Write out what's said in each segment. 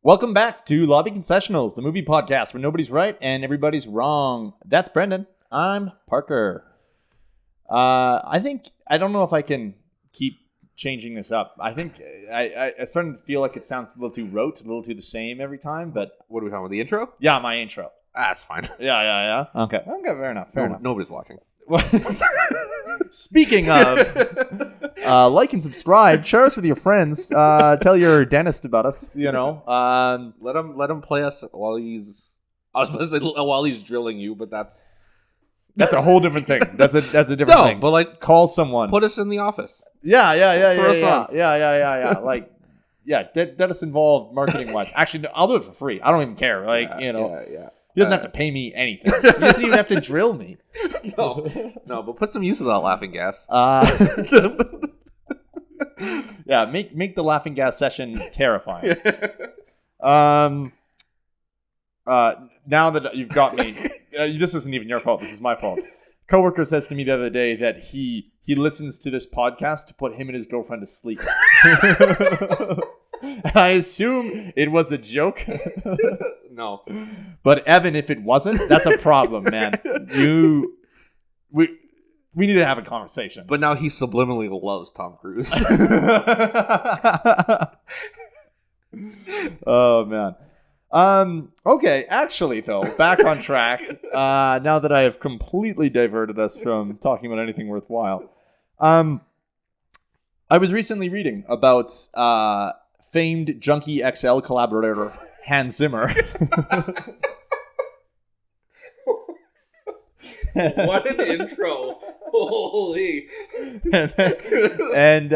Welcome back to Lobby Concessionals, the movie podcast where nobody's right and everybody's wrong. That's Brendon. I'm Parker. I don't know if I can keep changing this up. I think I'm starting to feel like it sounds a little too rote, a little too the same every time. But what are we talking about? The intro? Yeah, my intro. That's fine. Yeah. Okay, fair enough. Nobody's watching. Speaking of, like and subscribe, share us with your friends, tell your dentist about us, let him play us while he's, I was supposed to say while he's drilling you, but that's a whole different thing. That's a different thing. But like, call someone. Put us in the office. Yeah. That is involved marketing wise. Actually, no, I'll do it for free. I don't even care. Yeah. He doesn't have to pay me anything. He doesn't even have to drill me. No, but put some use of that laughing gas. Yeah, make the laughing gas session terrifying. Now that you've got me, this isn't even your fault. This is my fault. Coworker says to me the other day that he listens to this podcast to put him and his girlfriend to sleep. I assume it was a joke. No. But Evan, if it wasn't, that's a problem, man. We need to have a conversation. But now he subliminally loves Tom Cruise. Oh, man. Okay, actually, though, back on track. Now that I have completely diverted us from talking about anything worthwhile. I was recently reading about famed Junkie XL collaborator Hans Zimmer. What an intro. Holy. And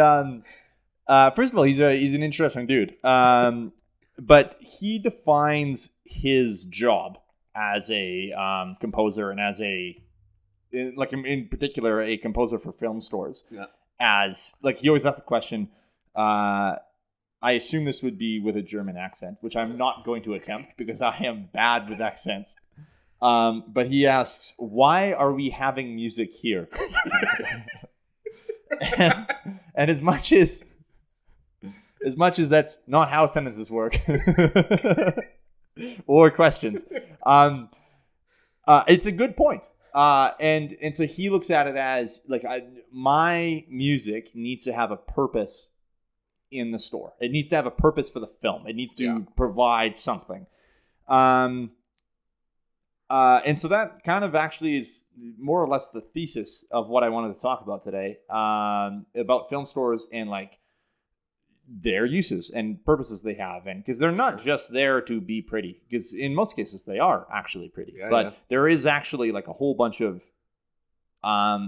first of all, he's an interesting dude. But he defines his job as a composer and as in particular, a composer for film scores. Yeah. As, like, he always asks the question, I assume this would be with a German accent, which I'm not going to attempt because I am bad with accents. But he asks, why are we having music here? and as much as that's not how sentences work or questions, it's a good point. And so he looks at it as like, my music needs to have a purpose in the store. It needs to have a purpose for the film. It needs to provide something. And so that kind of actually is more or less the thesis of what I wanted to talk about today, about film stores and like their uses and purposes they have. And because they're not just there to be pretty, because in most cases they are actually pretty, but there is actually like a whole bunch of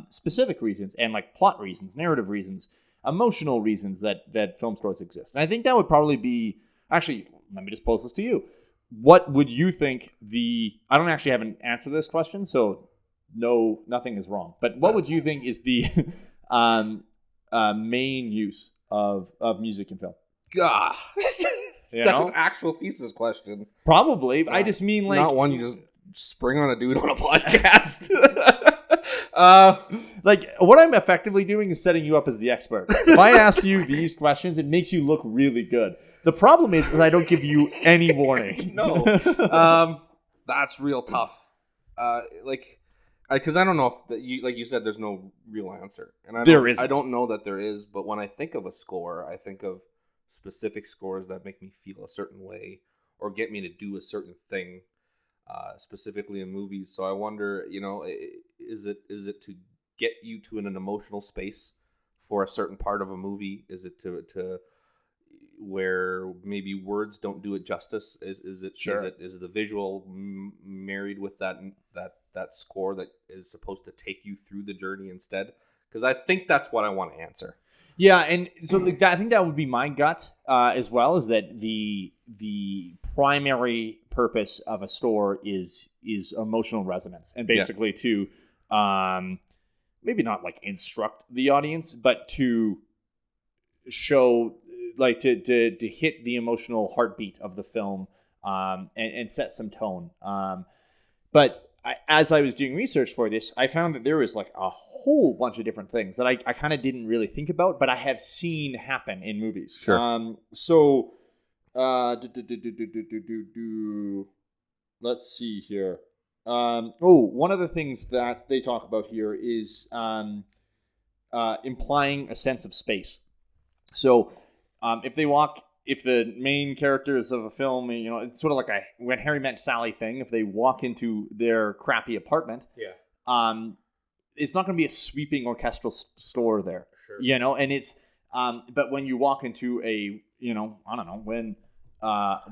specific reasons and like plot reasons, narrative reasons, emotional reasons that film stores exist. And I think that would probably be, actually, let me just pose this to you. What would you think I don't actually have an answer to this question, so no, nothing is wrong. But what would you think is the main use of music in film? God. That's an actual thesis question. Probably. I just mean like... Not one you just spring on a dude on a podcast. Like, what I'm effectively doing is setting you up as the expert. If I ask you these questions, it makes you look really good. The problem is I don't give you any warning. No. That's real tough. Because I don't know if like you said, there's no real answer, and I don't know that there is. But when I think of a score, I think of specific scores that make me feel a certain way or get me to do a certain thing, specifically in movies. So I wonder, is it to get you to an emotional space for a certain part of a movie? Is it to where maybe words don't do it justice? Is it the visual married with that score that is supposed to take you through the journey instead? Because I think that's what I want to answer. Yeah, and so I think that would be my gut as well, is that the primary purpose of a score is emotional resonance, and basically to maybe not like instruct the audience, but to show, like, to hit the emotional heartbeat of the film, and set some tone. But as I was doing research for this, I found that there was like a whole bunch of different things that I kind of didn't really think about, but I have seen happen in movies. Sure. So Let's see here. One of the things that they talk about here is implying a sense of space. So, if the main characters of a film, it's sort of like a When Harry Met Sally thing. If they walk into their crappy apartment, it's not going to be a sweeping orchestral score there, sure. And it's, but when you walk into when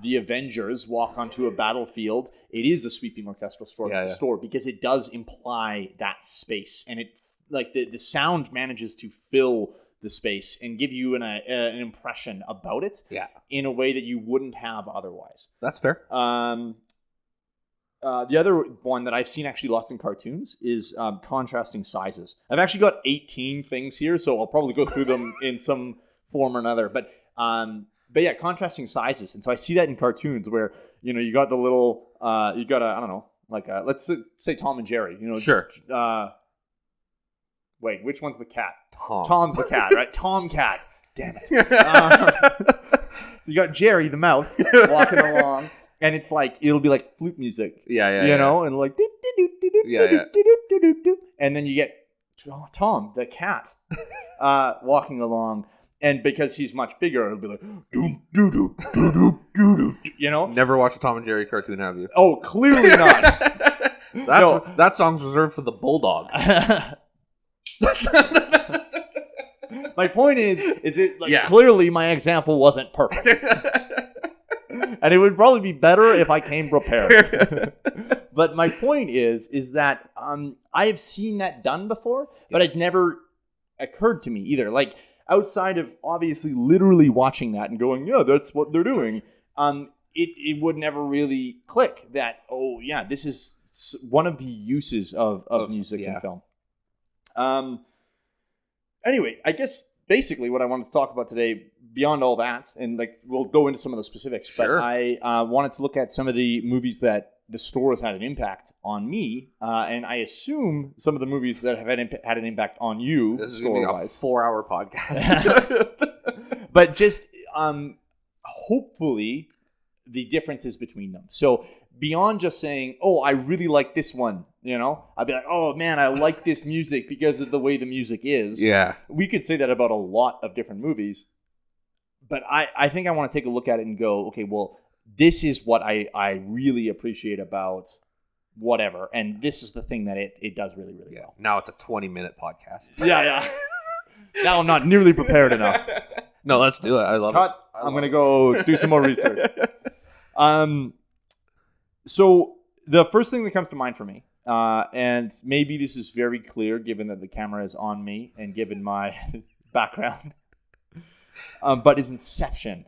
the Avengers walk onto a battlefield, it is a sweeping orchestral score because it does imply that space, and it the sound manages to fill the space and give you an impression about it in a way that you wouldn't have otherwise. That's fair. The other one that I've seen actually lots in cartoons is contrasting sizes. I've actually got 18 things here, so I'll probably go through them in some form or another. But yeah, contrasting sizes. And so I see that in cartoons where, you got the little, you got let's say Tom and Jerry. Sure. Wait, which one's the cat? Tom. Tom's the cat, right? Tom cat. Damn it. So you got Jerry the mouse walking along. And it's it'll be like flute music. And like, and then you get Tom, the cat, walking along. And because he's much bigger, it'll be like, Never watched a Tom and Jerry cartoon, have you? Oh, clearly not. That song's reserved for the bulldog. My point is clearly my example wasn't perfect. And it would probably be better if I came prepared. But my point is that I have seen that done before, but it never occurred to me either. Like, outside of obviously literally watching that and going, yeah, that's what they're doing, it would never really click that, this is one of the uses of music in film. Anyway, I guess basically what I wanted to talk about today, beyond all that, and we'll go into some of the specifics, sure. But I wanted to look at some of the movies that the store has had an impact on me, and I assume some of the movies that have had an impact on you. This is going to be a 4-hour podcast. But just hopefully the differences between them. So beyond just saying, I really like this one, I'd be like, oh man, I like this music because of the way the music is. Yeah. We could say that about a lot of different movies. But I think I want to take a look at it and go, okay, well, this is what I really appreciate about whatever. And this is the thing that it does really, really well. Now it's a 20-minute podcast. Yeah. Now I'm not nearly prepared enough. No, let's do it. I love it. I'm going to go do some more research. So the first thing that comes to mind for me, and maybe this is very clear given that the camera is on me and given my background, but is Inception.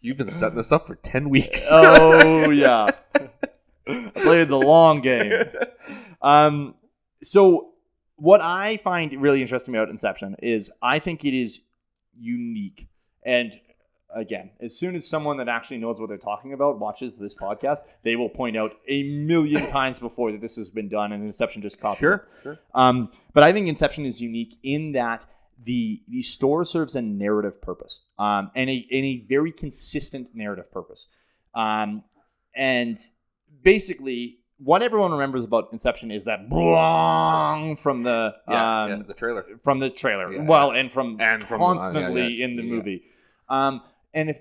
You've been setting this up for 10 weeks. Oh yeah, I played the long game. So what I find really interesting about Inception is I think it is unique. And again, as soon as someone that actually knows what they're talking about watches this podcast, they will point out a million times before that this has been done, and Inception just copied it. Sure. But I think Inception is unique in that the store serves a narrative purpose, and a very consistent narrative purpose. And basically, what everyone remembers about Inception is that from the the trailer. From the trailer. Yeah. Well, and from constantly in the movie. And if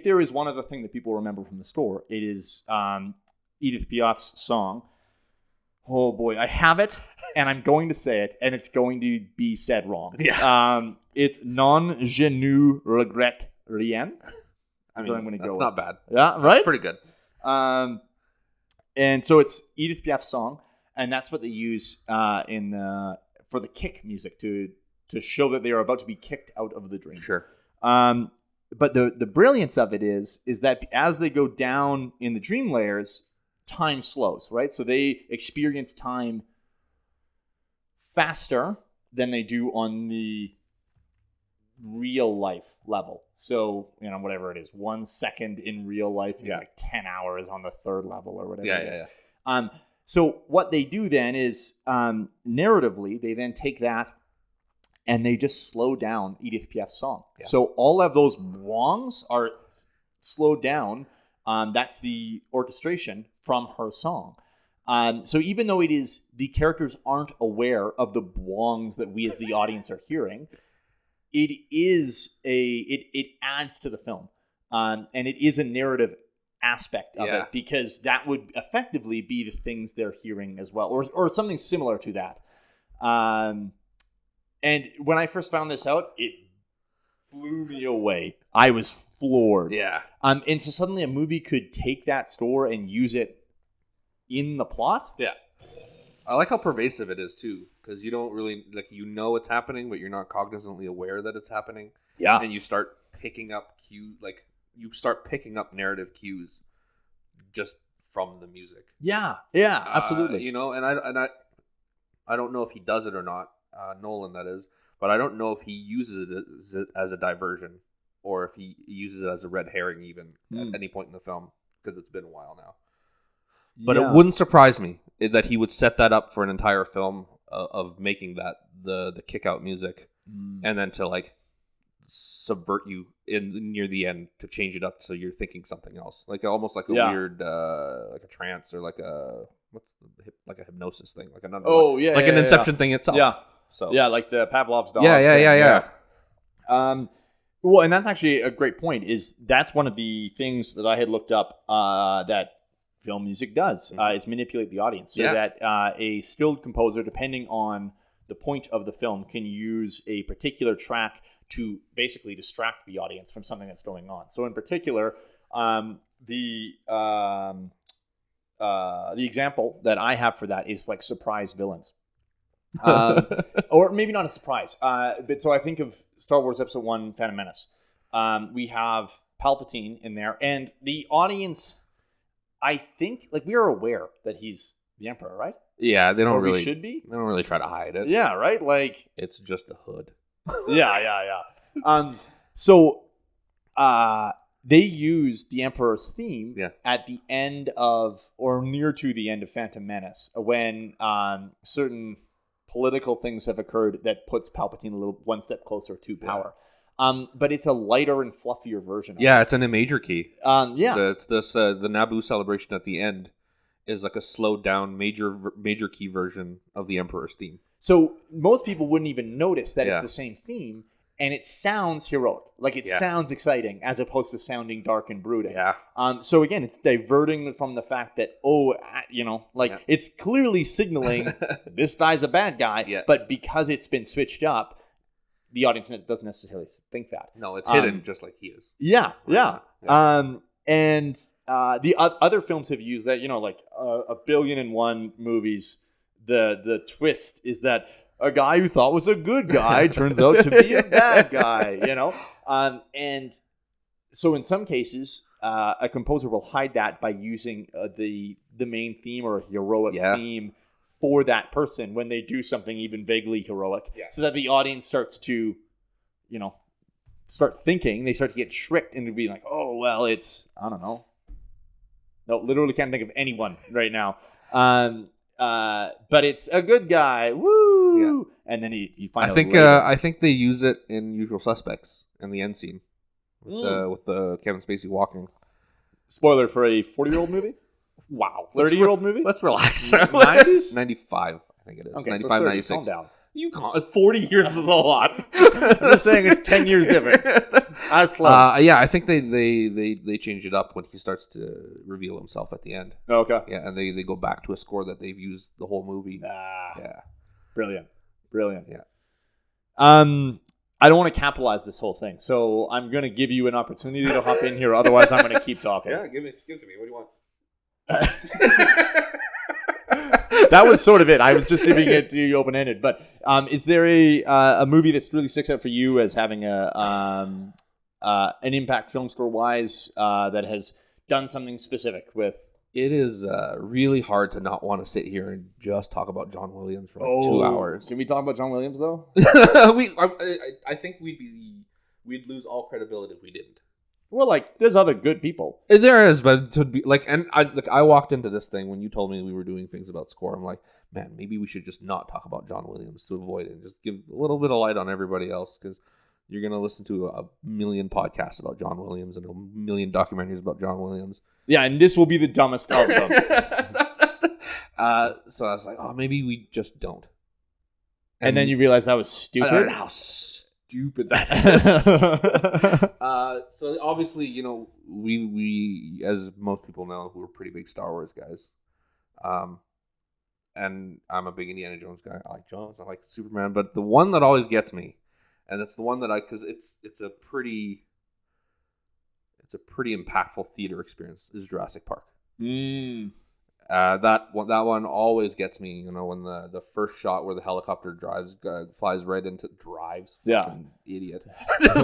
there is one other thing that people remember from the store, it is Edith Piaf's song. Oh boy, I have it, and I'm going to say it, and it's going to be said wrong. Yeah. It's Non je ne regrette rien. I mean, that's not bad. Yeah, right? That's pretty good. And so it's Edith Piaf's song, and that's what they use for the kick music to show that they are about to be kicked out of the dream. Sure. But the brilliance of it is that as they go down in the dream layers, time slows, right? So they experience time faster than they do on the real life level. So, whatever it is, 1 second in real life is like 10 hours on the third level or whatever it is. Yeah. So what they do then is narratively, they then take that and they just slow down Edith Piaf's song. Yeah. So all of those wongs are slowed down. That's the orchestration from her song. So even though it is, the characters aren't aware of the wongs that we as the audience are hearing, it adds to the film. And it is a narrative aspect of it, because that would effectively be the things they're hearing as well, or something similar to that. And when I first found this out, it blew me away. I was floored. Yeah. And so suddenly a movie could take that score and use it in the plot. Yeah. I like how pervasive it is too, because you don't really it's happening, but you're not cognizantly aware that it's happening. Yeah. And you start picking up narrative cues just from the music. Yeah. Yeah. Absolutely. And I don't know if he does it or not, Nolan that is, but I don't know if he uses it as a diversion or if he uses it as a red herring even at any point in the film, because it's been a while now. But it wouldn't surprise me that he would set that up for an entire film of making that the kick out music, and then to like subvert you near the end to change it up so you're thinking something else, like almost like a weird like a trance or like a hypnosis thing, like an Inception thing itself. Yeah. So like the Pavlov's dog. Yeah. Well, and that's actually a great point. That's one of the things that I had looked up that film music does is manipulate the audience, so that a skilled composer, depending on the point of the film, can use a particular track to basically distract the audience from something that's going on. So in particular, the example that I have for that is like surprise villains. Or maybe not a surprise, but so I think of Star Wars Episode 1, Phantom Menace. We have Palpatine in there, and the audience, I think, like, we are aware that he's the Emperor, right? Yeah, they don't or really we should be. They don't really try to hide it. Yeah, right. Like, it's just a hood. Yeah. So they use the Emperor's theme at the end of, or near to the end of, Phantom Menace, when certain political things have occurred that puts Palpatine one step closer to power. But it's a lighter and fluffier version of it. It's in a major key. It's this the Naboo celebration at the end is like a slowed down major key version of the Emperor's theme. So most people wouldn't even notice that it's the same theme, and it sounds heroic. Like, it sounds exciting as opposed to sounding dark and brooding. Yeah. So again, it's diverting from the fact that, it's clearly signaling this guy's a bad guy, but because it's been switched up, the audience doesn't necessarily think that. No, it's hidden just like he is. Yeah. And the other films have used that, like a billion and one movies. The twist is that a guy who thought was a good guy turns out to be a bad guy, and so in some cases, a composer will hide that by using the main theme or a heroic theme for that person when they do something even vaguely heroic, so that the audience starts to, start thinking. They start to get tricked into being like, oh, well, it's, I don't know. No, literally can't think of anyone right now. But it's a good guy. Woo! Yeah. And then you find out I think they use it in Usual Suspects in the end scene with Kevin Spacey walking. Spoiler for a 40-year-old movie? Wow. 30-year-old movie? Let's relax. 90s? 95, I think it is. Okay, 95, so 30, 96. calm down. You can't. 40 years is a lot. I'm just saying it's 10 years difference. That's close. I think they change it up when he starts to reveal himself at the end. Okay. Yeah, and they go back to a score that they've used the whole movie. Yeah. Brilliant. Yeah. I don't want to capitalize this whole thing, so I'm going to give you an opportunity to hop in here. Otherwise, I'm going to keep talking. Yeah, give it to me. What do you want? That was sort of it. I was just giving it to you open-ended. But is there a movie that really sticks out for you as having an impact film score-wise that has done something specific with? It is really hard to not want to sit here and just talk about John Williams for 2 hours. Can we talk about John Williams, though? I think we'd lose all credibility if we didn't. Well, like, there's other good people. There is, but to be like, and I walked into this thing when you told me we were doing things about score. I'm like, man, maybe we should just not talk about John Williams to avoid it and just give a little bit of light on everybody else, because you're gonna listen to a million podcasts about John Williams and a million documentaries about John Williams. Yeah, and this will be the dumbest of them. So I was like, oh, maybe we just don't. And then you realize that was stupid. How stupid that is. So obviously, you know, we as most people know, we're pretty big Star Wars guys. And I'm a big Indiana Jones guy. I like Jones. I like Superman. But the one that always gets me, and it's the one that because it's a pretty impactful theater experience, is Jurassic Park. That one always gets me. You know, when the first shot where the helicopter flies right into idiot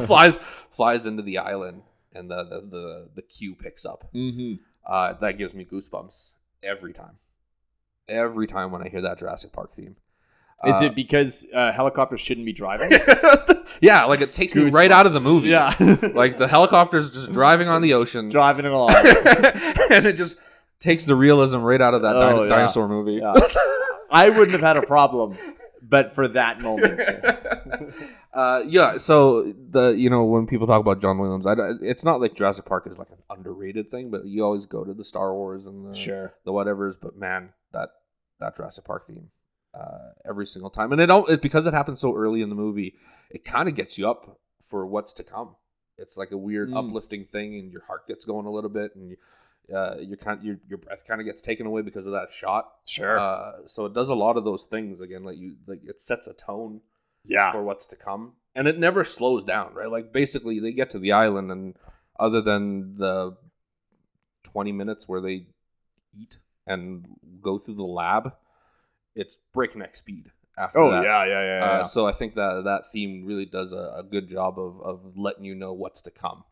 flies into the island, and the queue picks up. That gives me goosebumps every time. Every time when I hear that Jurassic Park theme. Is it because helicopters shouldn't be driving? Yeah, like it takes me right out of the movie. Yeah. Like the helicopter's just driving on the ocean. Driving along. And it just takes the realism right out of that dinosaur movie. Yeah. I wouldn't have had a problem, but for that moment. So when people talk about John Williams, it's not like Jurassic Park is like an underrated thing, but you always go to the Star Wars and the whatevers. But man, that Jurassic Park theme, every single time, and it because it happens so early in the movie, it kind of gets you up for what's to come. It's like a weird uplifting thing, and your heart gets going a little bit, and your breath kind of gets taken away because of that shot. Sure. So it does a lot of those things again. Like it sets a tone. Yeah. For what's to come, and it never slows down. Right. Like basically, they get to the island, and other than the 20 minutes where they eat and go through the lab, it's breakneck speed. After that. Yeah. So I think that theme really does a good job of letting you know what's to come.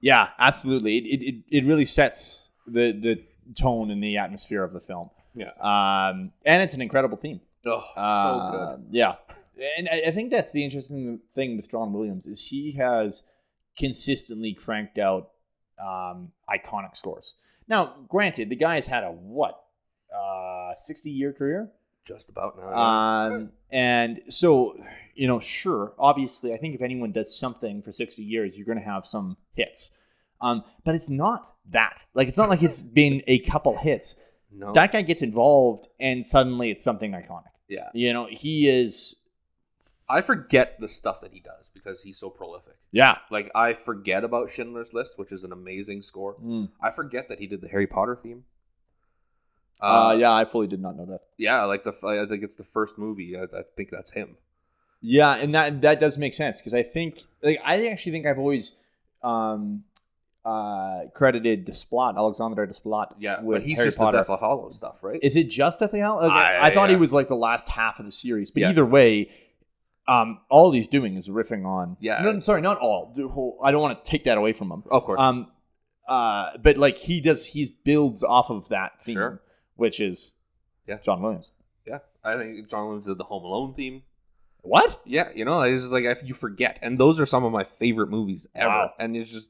Yeah, absolutely. It really sets the tone and the atmosphere of the film. Yeah. And it's an incredible theme. Oh, so good. Yeah. And I think that's the interesting thing with John Williams is he has consistently cranked out iconic scores. Now, granted, the guy's had a 60-year career? Just about now. And so, sure, obviously, I think if anyone does something for 60 years, you're going to have some hits. But it's not that. Like, it's not like it's been a couple hits. No. That guy gets involved, and suddenly it's something iconic. Yeah. He is... I forget the stuff that he does because he's so prolific. Yeah. Like, I forget about Schindler's List, which is an amazing score. I forget that he did the Harry Potter theme. Yeah, I fully did not know that. Yeah, like I think it's the first movie. I think that's him. Yeah, and that does make sense because I actually think I've always credited Desplat, Alexandre Desplat. Yeah, with but he's Harry just Potter. the Deathly Hallows stuff, right? Is it just Deathly Hallows? I thought he was like the last half of the series, but either way, all he's doing is riffing on. Yeah, no, sorry, not all. I don't want to take that away from him. Of course. But like he builds off of that theme. Sure. Which is John Williams. Yeah, I think John Williams did the Home Alone theme. What? Yeah, it's like you forget, and those are some of my favorite movies ever. Wow. And it's just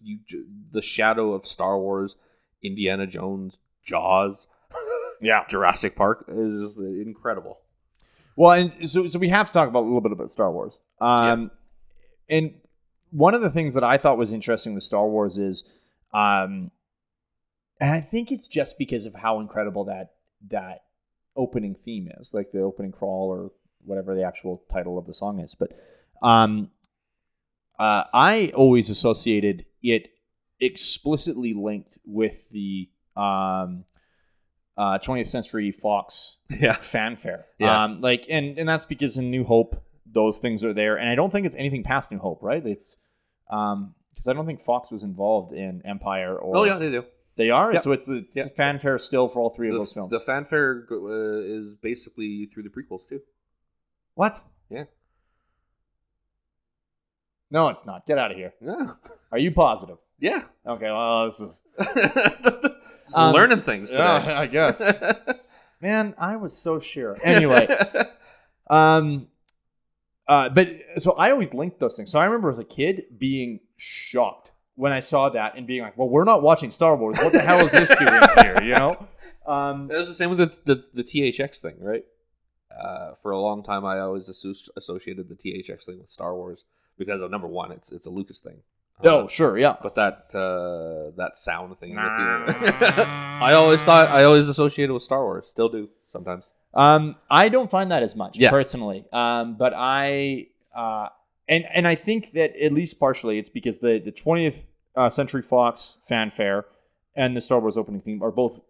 the shadow of Star Wars, Indiana Jones, Jaws, Jurassic Park is incredible. Well, and so we have to talk about a little bit about Star Wars. And one of the things that I thought was interesting with Star Wars is, and I think it's just because of how incredible that opening theme is, like the opening crawl or whatever the actual title of the song is. But I always associated it explicitly linked with the 20th Century Fox fanfare. Yeah. And that's because in New Hope, those things are there. And I don't think it's anything past New Hope, right? It's because I don't think Fox was involved in Empire or... Oh, yeah, they do. They are? Yep. So it's the fanfare still for all three of those films. The fanfare is basically through the prequels, too. What? Yeah. No, it's not. Get out of here. Yeah. Are you positive? Yeah. Okay, well, this is... learning things today. Yeah, I guess. Man, I was so sure. Anyway. But so I always linked those things. So I remember as a kid being shocked when I saw that and being like, well, we're not watching Star Wars. What the hell is this doing here? You know? It was the same with the THX thing, right? For a long time, I always associated the THX thing with Star Wars because of number one, it's a Lucas thing. Oh, sure, yeah. But that sound thing in the theater, I always associated with Star Wars. Still do sometimes. I don't find that as much personally. But I and I think that at least partially it's because the 20th Century Fox fanfare and the Star Wars opening theme are both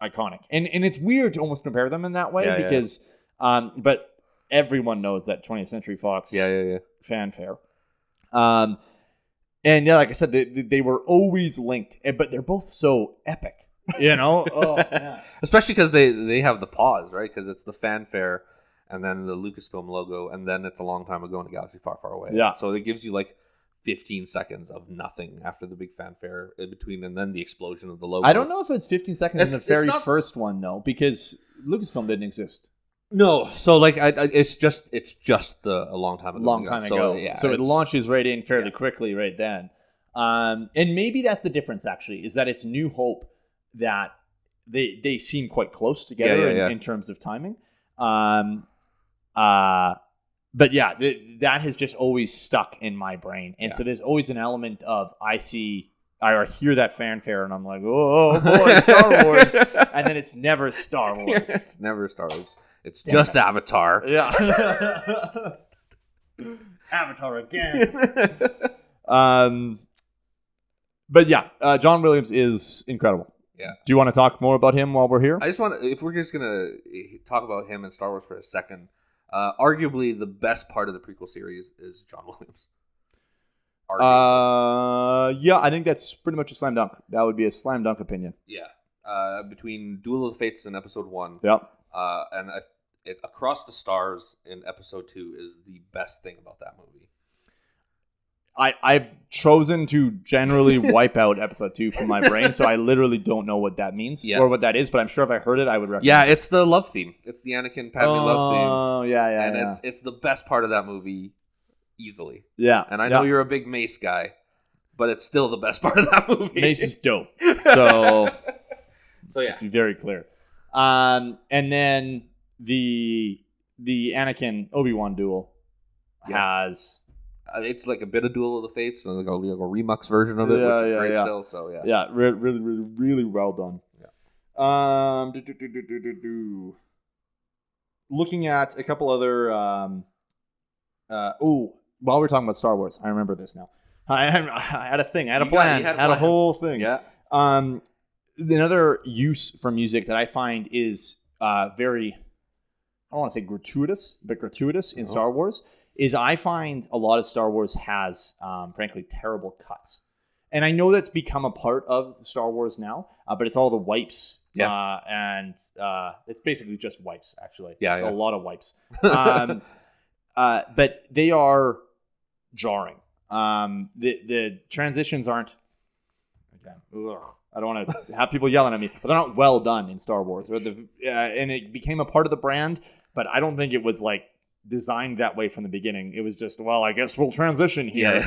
iconic, and it's weird to almost compare them in that way because but everyone knows that 20th Century Fox fanfare. And like I said, they were always linked, but they're both so epic, you know. Especially because they have the pause, right? Because it's the fanfare, and then the Lucasfilm logo, and then it's a long time ago in a galaxy far, far away. Yeah. So it gives you like 15 seconds of nothing after the big fanfare in between, and then the explosion of the logo. I don't know if it's 15 seconds in the very first one though, because Lucasfilm didn't exist. No, so like it's just a long time ago. So it launches right in fairly quickly right then, and maybe that's the difference. Actually, is that it's New Hope that they seem quite close together in terms of timing. But that has just always stuck in my brain, and so there's always an element of I hear that fanfare and I'm like, oh boy, Star Wars, and then it's never Star Wars. It's never Star Wars. It's just Avatar. Yeah. Avatar again. But yeah, John Williams is incredible. Yeah. Do you want to talk more about him while we're here? I just want to, if we're just going to talk about him and Star Wars for a second, arguably the best part of the prequel series is John Williams. Yeah, I think that's pretty much a slam dunk. That would be a slam dunk opinion. Yeah. Between Duel of the Fates and Episode 1. Yep. And Across the Stars in Episode 2 is the best thing about that movie. I've chosen to generally wipe out Episode 2 from my brain, so I literally don't know what that means or what that is, but I'm sure if I heard it, I would recognize it. Yeah, it's the love theme. It's the Anakin Padme love theme. Oh, yeah. And it's the best part of that movie, easily. Yeah. And I know you're a big Mace guy, but it's still the best part of that movie. Mace is dope. So yeah. Just be very clear. And then the Anakin Obi-Wan duel has... it's like a bit of Duel of the Fates, and like a remux version of it, which is great still. So yeah, really well done. Yeah. Looking at a couple other. While we're talking about Star Wars, I remember this now. I had a thing. I had a plan. I had a whole thing. Yeah. Another use for music that I find is very, I don't want to say gratuitous, but gratuitous in Star Wars. Is I find a lot of Star Wars has, frankly, terrible cuts. And I know that's become a part of Star Wars now, but it's all the wipes. Yeah. And it's basically just wipes, actually. Yeah, it's a lot of wipes. But they are jarring. The transitions aren't, again, I don't want to have people yelling at me, but they're not well done in Star Wars. And it became a part of the brand, but I don't think it was like, designed that way from the beginning. It was just, well, I guess we'll transition here.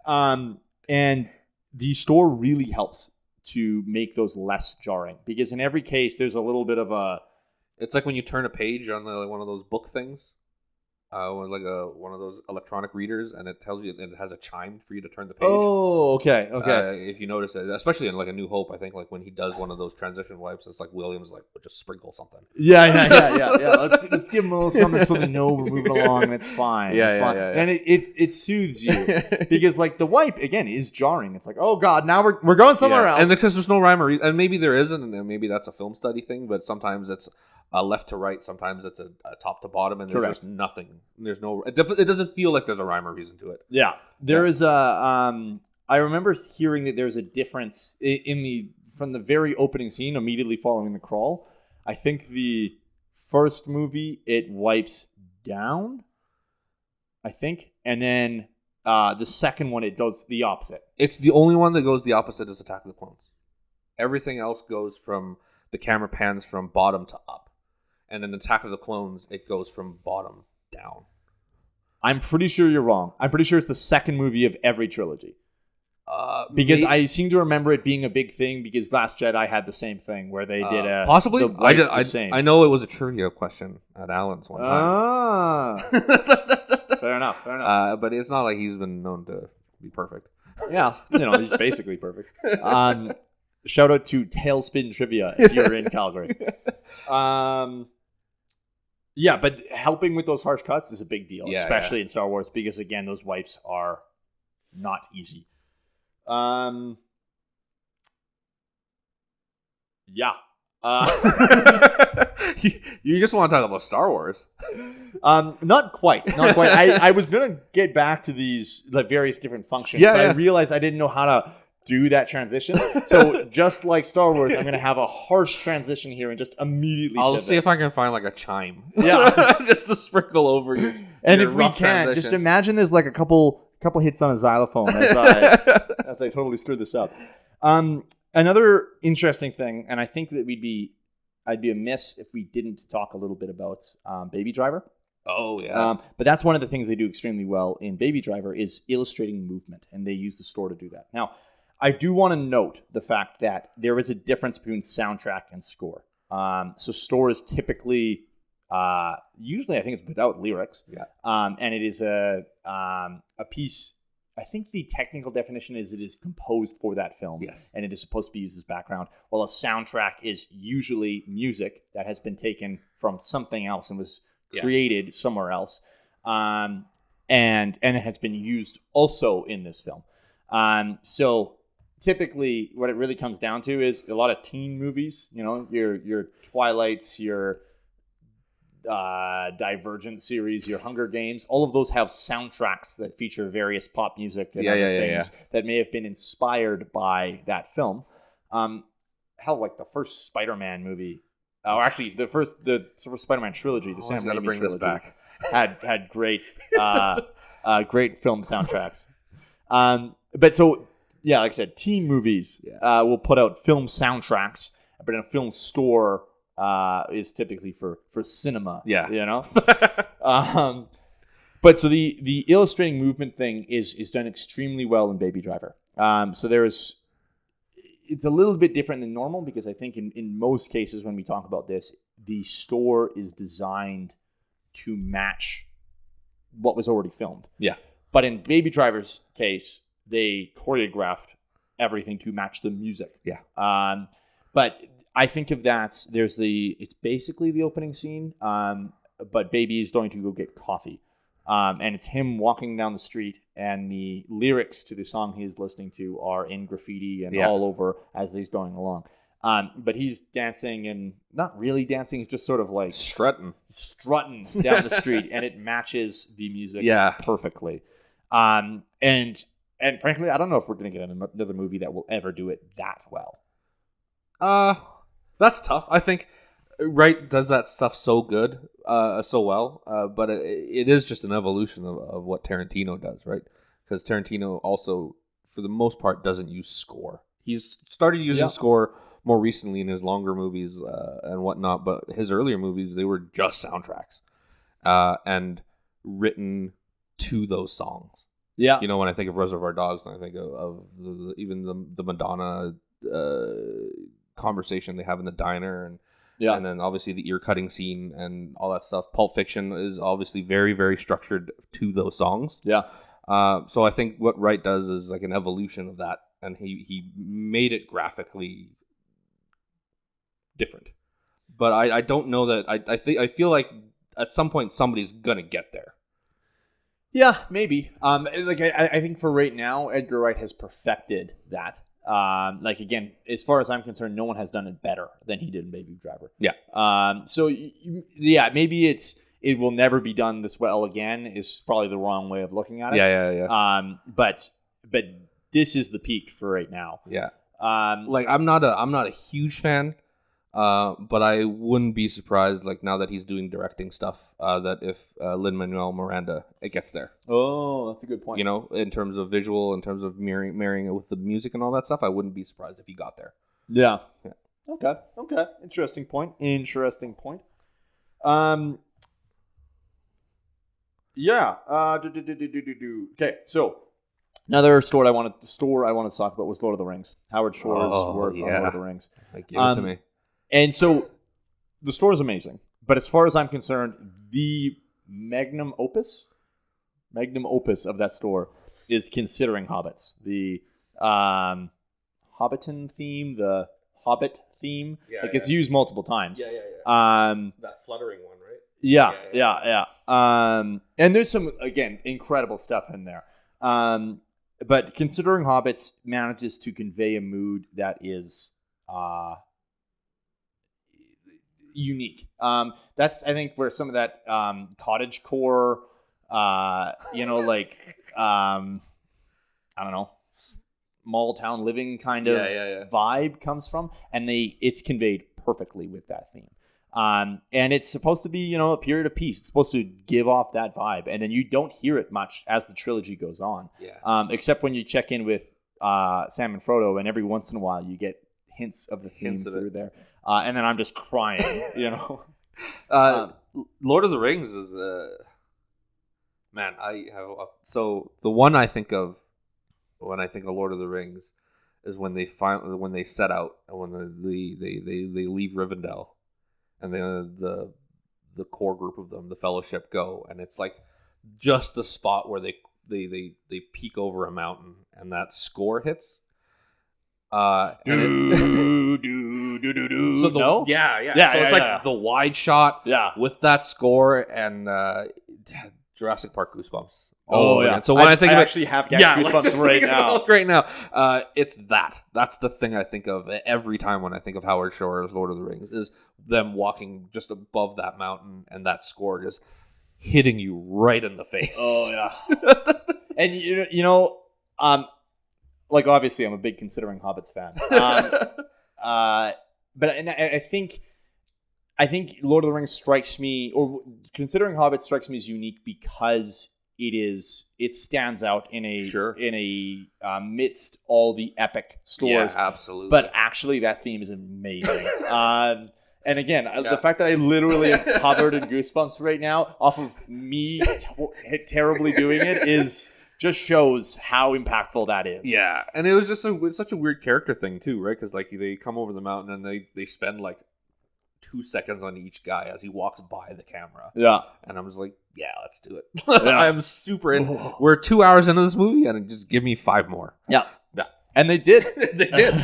Yeah. And the store really helps to make those less jarring, because in every case there's a little bit of a... It's like when you turn a page on one of those book things, like one of those electronic readers, and it tells you, and it has a chime for you to turn the page. Oh, okay. If you notice it, especially in like A New Hope, I think like when he does one of those transition wipes, it's like Williams like, just sprinkle something. Yeah. Let's give him a little something so they know we're moving along and it's fine. Yeah. And it soothes you, because like the wipe again is jarring. It's like, oh god, now we're going somewhere else. And because there's no rhyme or reason, and maybe there isn't, and maybe that's a film study thing, but sometimes it's left to right, sometimes it's a top to bottom, and there's just nothing. There's no. It doesn't feel like there's a rhyme or reason to it. Yeah, there is a. I remember hearing that there's a difference from the very opening scene immediately following the crawl. I think the first movie it wipes down, I think, and then the second one it does the opposite. It's the only one that goes the opposite is Attack of the Clones. Everything else goes from the camera pans from bottom to up. And in Attack of the Clones, it goes from bottom down. I'm pretty sure you're wrong. I'm pretty sure it's the second movie of every trilogy. Because I seem to remember it being a big thing because Last Jedi had the same thing where they did a possibly. Same. I know it was a trivia question at Allen's one time. Fair enough. But it's not like he's been known to be perfect. Yeah, he's basically perfect. Shout out to Tailspin Trivia if you're in Calgary. Yeah, but helping with those harsh cuts is a big deal, especially in Star Wars, because again, those wipes are not easy. Yeah. You just want to talk about Star Wars. Not quite. I was gonna get back to these various different functions, but I realized I didn't know how to do that transition. So just like Star Wars, I'm gonna have a harsh transition here and just immediately I'll pivot. see if I can find like a chime. Yeah. Just to sprinkle over your and your if we can, transition. just imagine there's like a couple hits on a xylophone as I totally screwed this up. Another interesting thing, and I think that I'd be amiss if we didn't talk a little bit about Baby Driver. Oh, yeah. But that's one of the things they do extremely well in Baby Driver is illustrating movement, and they use the store to do that. Now, I do want to note the fact that there is a difference between soundtrack and score. So store is typically, usually I think it's without lyrics. Yeah. And it is a piece. I think the technical definition is it is composed for that film. Yes. And it is supposed to be used as background, while a soundtrack is usually music that has been taken from something else and was created somewhere else. And it has been used also in this film. So typically what it really comes down to is a lot of teen movies, your Twilights, your Divergent series, your Hunger Games, all of those have soundtracks that feature various pop music and other things that may have been inspired by that film. Hell, like the first Spider-Man movie, or actually the sort of Spider-Man trilogy, the Sam Raimi trilogy, this back. had great great film soundtracks. But so yeah, like I said, teen movies will put out film soundtracks, but in a film store is typically for cinema. Yeah. But so the illustrating movement thing is done extremely well in Baby Driver. So it's a little bit different than normal because I think in most cases when we talk about this, the store is designed to match what was already filmed. Yeah. But in Baby Driver's case, they choreographed everything to match the music. Yeah. But I think of that, it's basically the opening scene, but Baby is going to go get coffee. And it's him walking down the street, and the lyrics to the song he's listening to are in graffiti and all over as he's going along. But he's dancing, and not really dancing, he's just sort of like strutting down the street, and it matches the music perfectly. And frankly, I don't know if we're going to get another movie that will ever do it that well. That's tough. I think Wright does that stuff so well, but it is just an evolution of what Tarantino does, right? Because Tarantino also, for the most part, doesn't use score. He's started using score more recently in his longer movies and whatnot, but his earlier movies, they were just soundtracks and written to those songs. Yeah. When I think of Reservoir Dogs, when I think of even the Madonna conversation they have in the diner, and then obviously the ear cutting scene and all that stuff. Pulp Fiction is obviously very, very structured to those songs. Yeah. So I think what Wright does is like an evolution of that, and he made it graphically different. But I don't know that I feel like at some point somebody's gonna get there. Yeah, maybe. I think for right now, Edgar Wright has perfected that. Again, as far as I'm concerned, no one has done it better than he did in Baby Driver. Yeah. So maybe it will never be done this well again is probably the wrong way of looking at it. Yeah. But this is the peak for right now. Yeah. I'm not a huge fan. But I wouldn't be surprised, now that he's doing directing stuff, that if Lin-Manuel Miranda, it gets there. Oh, that's a good point. In terms of visual, in terms of marrying it with the music and all that stuff, I wouldn't be surprised if he got there. Yeah. Okay. Interesting point. Yeah. Okay, so Another store I wanted to talk about was Lord of the Rings. Howard Shore's work on Lord of the Rings. Give it to me. And so the store is amazing, but as far as I'm concerned, the magnum opus of that store is Considering Hobbits. The Hobbiton theme, the Hobbit theme, it's used multiple times. That fluttering one, right? Yeah. And there's some, again, incredible stuff in there. But Considering Hobbits manages to convey a mood that is unique. That's, I think, where some of that cottagecore, I don't know, small town living kind of vibe comes from, and it's conveyed perfectly with that theme. And it's supposed to be, a period of peace. It's supposed to give off that vibe, and then you don't hear it much as the trilogy goes on. Except when you check in with Sam and Frodo, and every once in a while you get hints of the theme through there. And then I'm just crying, Lord of the Rings is man. I have so the one I think of when I think of Lord of the Rings is when they set out and when they leave Rivendell. And then the core group of them, the Fellowship, go, and it's like just the spot where they peek over a mountain, and that score hits. So it's like the wide shot, with that score and Jurassic Park goosebumps. Oh yeah. So when I think of actually have goosebumps right now, it's that. That's the thing I think of every time when I think of Howard Shore's Lord of the Rings is them walking just above that mountain and that score just hitting you right in the face. Oh yeah. And like obviously I'm a big Considering Hobbits fan. But I think Lord of the Rings strikes me, or Considering Hobbits strikes me as unique because it stands out in a midst all the epic stores. Yeah, absolutely. But actually, that theme is amazing. And again, the fact that I literally am covered in goosebumps right now off of me terribly doing it just shows how impactful that is. Yeah, and it was just such a weird character thing too, right? Because like they come over the mountain and they spend like 2 seconds on each guy as he walks by the camera. Yeah. And I was like, yeah, let's do it. I'm super in. We're 2 hours into this movie and just give me 5 more. Yeah. And they did. They did.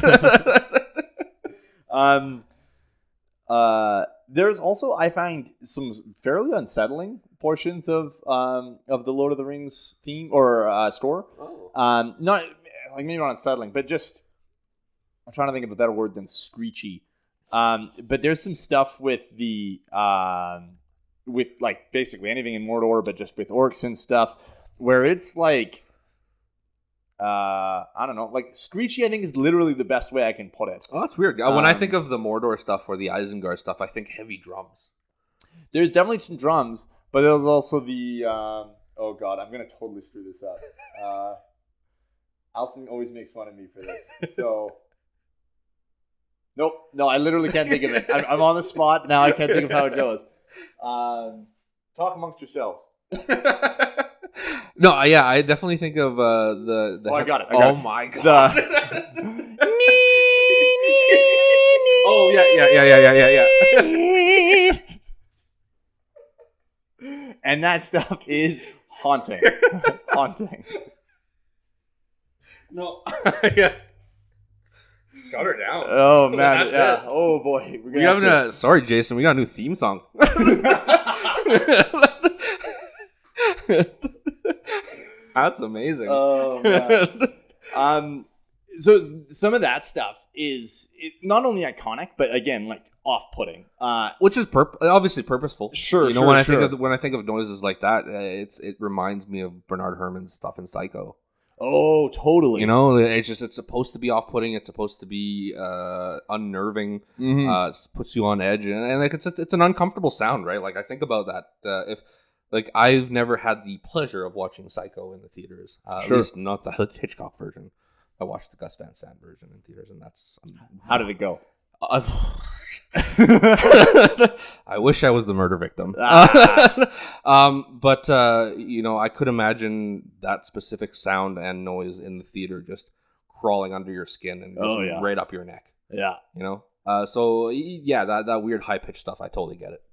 There's also, I find, some fairly unsettling portions of the Lord of the Rings theme or store. Oh. Not like maybe not unsettling, but just I'm trying to think of a better word than screechy. But there's some stuff with with like basically anything in Mordor, but just with orcs and stuff, where it's like, I don't know, like screechy. I think is literally the best way I can put it. Oh, that's weird. When I think of the Mordor stuff or the Isengard stuff, I think heavy drums. There's definitely some drums, but there's also the. Oh God, I'm gonna totally screw this up. Alison always makes fun of me for this, so. Nope. No, I literally can't think of it. I'm on the spot now. I can't think of how it goes. Talk amongst yourselves. No, yeah, I definitely think of the. Oh, I got it. Oh my God. Oh yeah. And that stuff is haunting. Haunting. No. Yeah. Shut her down. Oh man, yeah. Oh boy, sorry, Jason. We got a new theme song. That's amazing. Oh man. So some of that stuff is not only iconic, but again, like off-putting. Which is obviously purposeful. Sure. When I think of noises like that, it reminds me of Bernard Herrmann's stuff in Psycho. Oh, totally. It's supposed to be off-putting. It's supposed to be unnerving. Mm-hmm. Puts you on edge, and like it's an uncomfortable sound, right? Like I think about that. If I've never had the pleasure of watching Psycho in the theaters, at least not the Hitchcock version. I watched the Gus Van Sant version in theaters, and that's how did it go? I wish I was the murder victim. But I could imagine that specific sound and noise in the theater just crawling under your skin and just right up your neck. Yeah. So yeah, that weird high pitched stuff, I totally get it.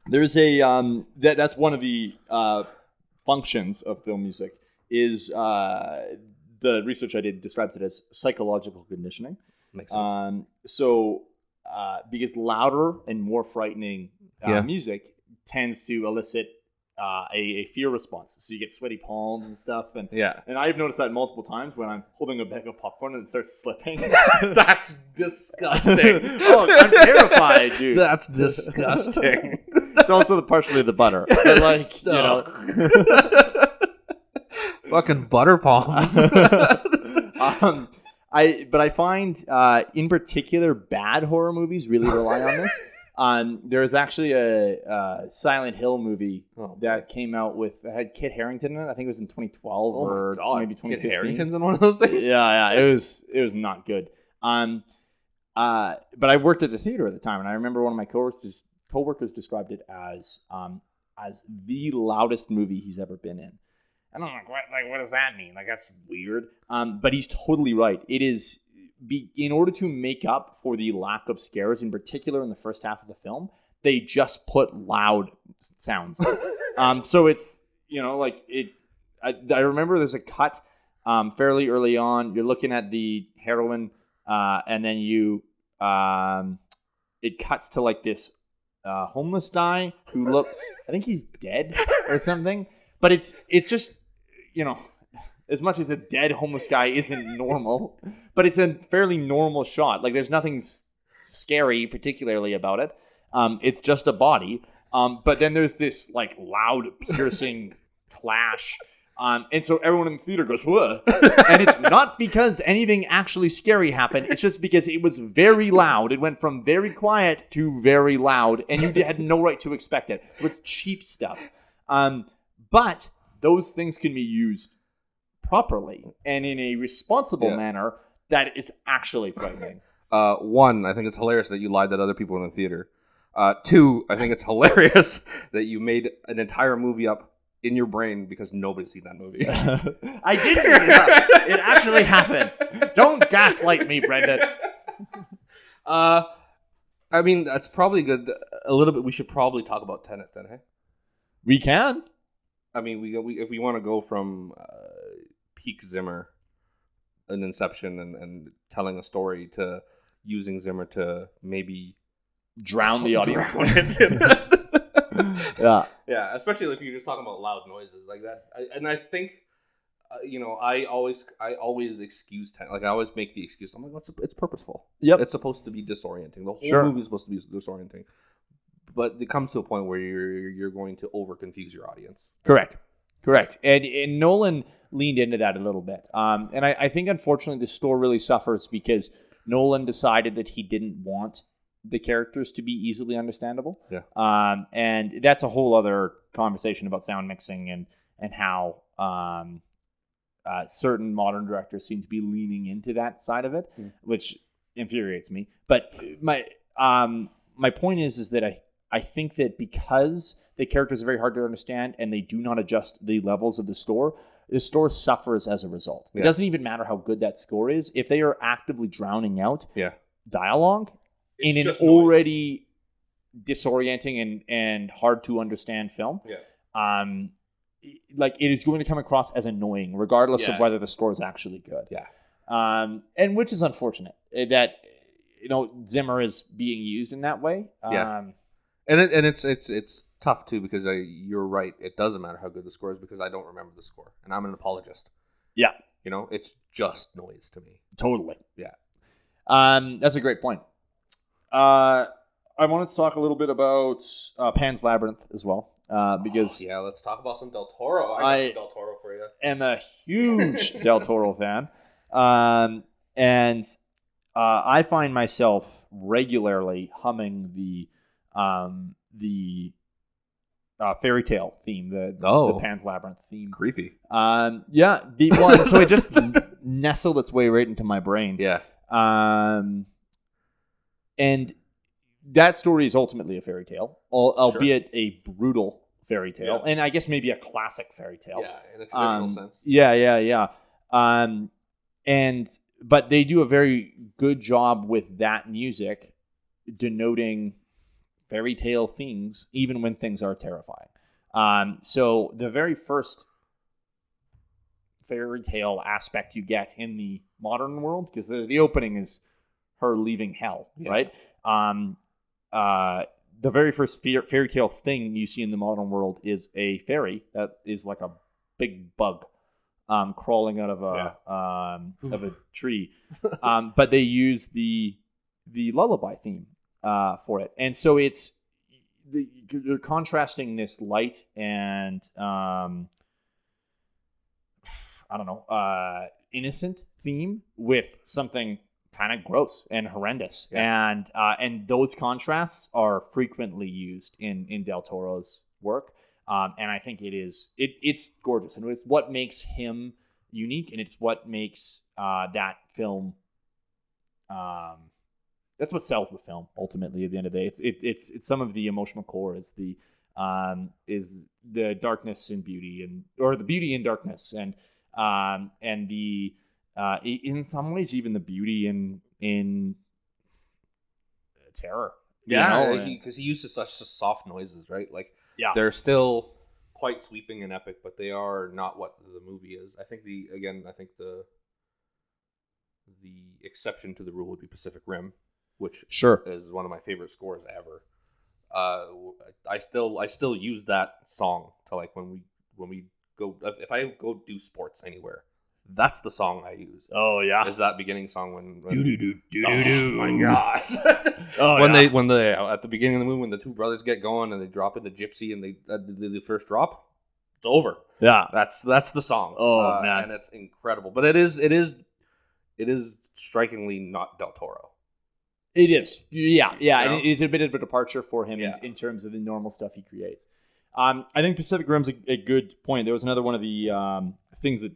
There's a that's one of the functions of film music is the research I did describes it as psychological conditioning. Makes sense. Because louder and more frightening music tends to elicit a fear response. So you get sweaty palms and stuff. And I've noticed that multiple times when I'm holding a bag of popcorn and it starts slipping. That's disgusting. Oh, I'm terrified, dude. That's disgusting. It's also partially the butter. But like, fucking butter palms. I find in particular bad horror movies really rely on this. There's actually a Silent Hill movie that came out had Kit Harington in it. I think it was in 2012 or maybe 2015. Kit Harington's in one of those things? Yeah, it was not good. But I worked at the theater at the time, and I remember one of my coworkers described it as the loudest movie he's ever been in. And I'm like, what does that mean? Like, that's weird. But he's totally right. It is, in order to make up for the lack of scares, in particular in the first half of the film, they just put loud sounds. So it's, I remember there's a cut fairly early on. You're looking at the heroine, and then it cuts to like this homeless guy who looks, I think he's dead or something. But it's just, as much as a dead homeless guy isn't normal, but it's a fairly normal shot. Like, there's nothing scary particularly about it. It's just a body. But then there's this, like, loud, piercing clash. And so everyone in the theater goes, whoa. And it's not because anything actually scary happened. It's just because it was very loud. It went from very quiet to very loud. And you had no right to expect it. It's cheap stuff. But those things can be used properly and in a responsible manner that is actually frightening. One, I think it's hilarious that you lied to other people in the theater. Two, I think it's hilarious that you made an entire movie up in your brain because nobody's seen that movie. I didn't make it up. It actually happened. Don't gaslight me, Brendon. I mean, that's probably good. A little bit. We should probably talk about Tenet then, hey? We can. I mean, we if we want to go from peak Zimmer, an Inception, and telling a story to using Zimmer to maybe drown the audience. Yeah. Especially if you're just talking about loud noises like that. I think, I always excuse Tenet. Like, I always make the excuse. I'm like, it's purposeful. Yep. It's supposed to be disorienting. The whole movie is supposed to be disorienting. But it comes to a point where you're going to over confuse your audience. Correct. And Nolan leaned into that a little bit. And I think, unfortunately, the story really suffers because Nolan decided that he didn't want the characters to be easily understandable. Yeah. And that's a whole other conversation about sound mixing and how certain modern directors seem to be leaning into that side of it, which infuriates me. But my point is that I think that because the characters are very hard to understand and they do not adjust the levels of the score suffers as a result. Yeah. It doesn't even matter how good that score is. If they are actively drowning out dialogue in an already disorienting and hard to understand film, like, it is going to come across as annoying regardless of whether the score is actually good. Yeah. And which is unfortunate that, Zimmer is being used in that way. And it's tough too because you're right. It doesn't matter how good the score is because I don't remember the score, and I'm an apologist. Yeah, it's just noise to me. Totally. Yeah. That's a great point. I wanted to talk a little bit about Pan's Labyrinth as well, because let's talk about some Del Toro. I got some Del Toro for you. Am a huge Del Toro fan, and I find myself regularly humming the fairy tale theme, the Pan's Labyrinth theme. Creepy. So it just nestled its way right into my brain. Yeah. And that story is ultimately a fairy tale, albeit a brutal fairy tale, and I guess maybe a classic fairy tale. Yeah, in a traditional sense. Yeah. But they do a very good job with that music denoting fairy tale things, even when things are terrifying. So the very first fairy tale aspect you get in the modern world, because the opening is her leaving hell, right? The very first fairy tale thing you see in the modern world is a fairy that is like a big bug crawling out of a tree. But they use the lullaby theme for it, and so they're contrasting this light and innocent theme with something kind of gross and horrendous, and those contrasts are frequently used in Del Toro's work, and I think it's gorgeous, and it's what makes him unique, and it's what makes that film. That's what sells the film ultimately. At the end of the day, it's some of the emotional core is the darkness and beauty, or the beauty and darkness, and the in some ways even the beauty in terror. Yeah, because he uses such soft noises, right? Like they're still quite sweeping and epic, but they are not what the movie is. I think the exception to the rule would be Pacific Rim, which is one of my favorite scores ever. I still use that song to, like, when we go, if I go do sports anywhere, that's the song I use. Oh yeah, is that beginning song when oh my god. When they at the beginning of the movie, when the two brothers get going and they drop into Gypsy and they the first drop, it's over. Yeah, that's the song. Oh man, and it's incredible. But it is strikingly not Del Toro. It is. Yeah. And it is a bit of a departure for him in terms of the normal stuff he creates. I think Pacific Rim's a good point. There was another one of the things that